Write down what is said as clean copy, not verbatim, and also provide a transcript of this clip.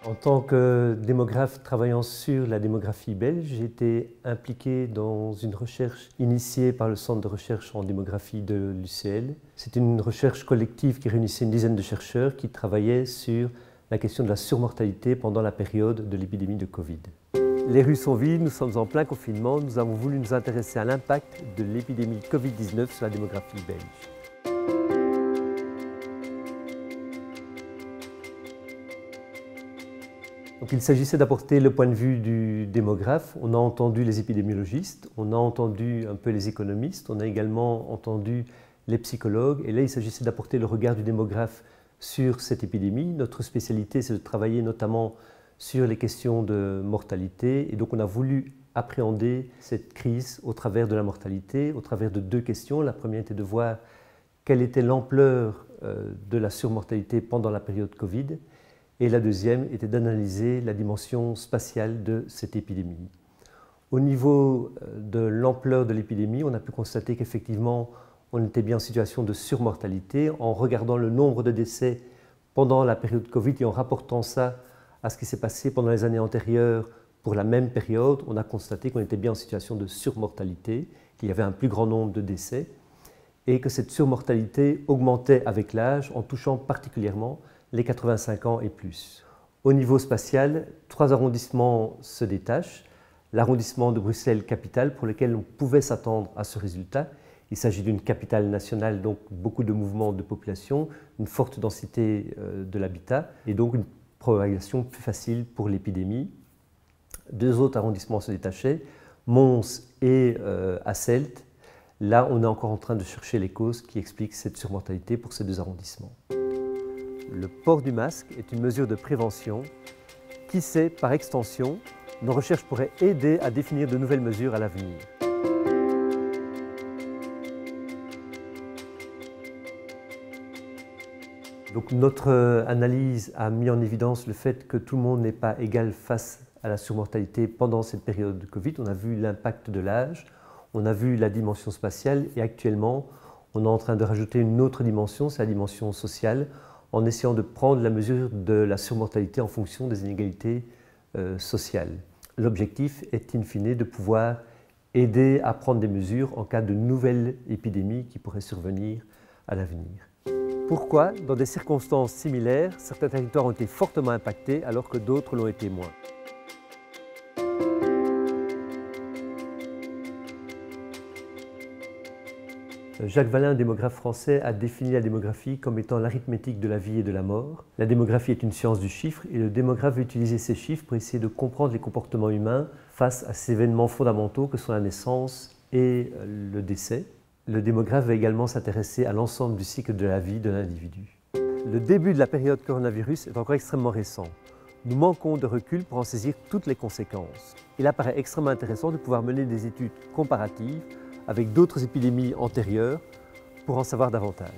En tant que démographe travaillant sur la démographie belge, j'ai été impliqué dans une recherche initiée par le Centre de recherche en démographie de l'UCL. C'était une recherche collective qui réunissait une dizaine de chercheurs qui travaillaient sur la question de la surmortalité pendant la période de l'épidémie de Covid. Les rues sont vides, nous sommes en plein confinement, nous avons voulu nous intéresser à l'impact de l'épidémie Covid-19 sur la démographie belge. Donc, il s'agissait d'apporter le point de vue du démographe. On a entendu les épidémiologistes, on a entendu un peu les économistes, on a également entendu les psychologues. Et là, il s'agissait d'apporter le regard du démographe sur cette épidémie. Notre spécialité, c'est de travailler notamment sur les questions de mortalité. Et donc, on a voulu appréhender cette crise au travers de la mortalité, au travers de deux questions. La première était de voir quelle était l'ampleur de la surmortalité pendant la période Covid. Et la deuxième était d'analyser la dimension spatiale de cette épidémie. Au niveau de l'ampleur de l'épidémie, on a pu constater qu'effectivement, on était bien en situation de surmortalité en regardant le nombre de décès pendant la période Covid et en rapportant ça à ce qui s'est passé pendant les années antérieures pour la même période. On a constaté qu'on était bien en situation de surmortalité, qu'il y avait un plus grand nombre de décès et que cette surmortalité augmentait avec l'âge en touchant particulièrement les 85 ans et plus. Au niveau spatial, 3 arrondissements se détachent. L'arrondissement de Bruxelles-Capitale, pour lequel on pouvait s'attendre à ce résultat. Il s'agit d'une capitale nationale, donc beaucoup de mouvements de population, une forte densité de l'habitat et donc une propagation plus facile pour l'épidémie. 2 autres arrondissements se détachaient, Mons et Hasselt. Là, on est encore en train de chercher les causes qui expliquent cette surmortalité pour ces 2 arrondissements. Le port du masque est une mesure de prévention. Qui sait, par extension, nos recherches pourraient aider à définir de nouvelles mesures à l'avenir. Donc, notre analyse a mis en évidence le fait que tout le monde n'est pas égal face à la surmortalité pendant cette période de Covid. On a vu l'impact de l'âge, on a vu la dimension spatiale et actuellement, on est en train de rajouter une autre dimension, c'est la dimension sociale, en essayant de prendre la mesure de la surmortalité en fonction des inégalités sociales. L'objectif est in fine de pouvoir aider à prendre des mesures en cas de nouvelles épidémies qui pourraient survenir à l'avenir. Pourquoi, dans des circonstances similaires, certains territoires ont été fortement impactés alors que d'autres l'ont été moins? Jacques Vallin, démographe français, a défini la démographie comme étant l'arithmétique de la vie et de la mort. La démographie est une science du chiffre et le démographe va utiliser ces chiffres pour essayer de comprendre les comportements humains face à ces événements fondamentaux que sont la naissance et le décès. Le démographe va également s'intéresser à l'ensemble du cycle de la vie de l'individu. Le début de la période coronavirus est encore extrêmement récent. Nous manquons de recul pour en saisir toutes les conséquences. Il apparaît extrêmement intéressant de pouvoir mener des études comparatives avec d'autres épidémies antérieures pour en savoir davantage.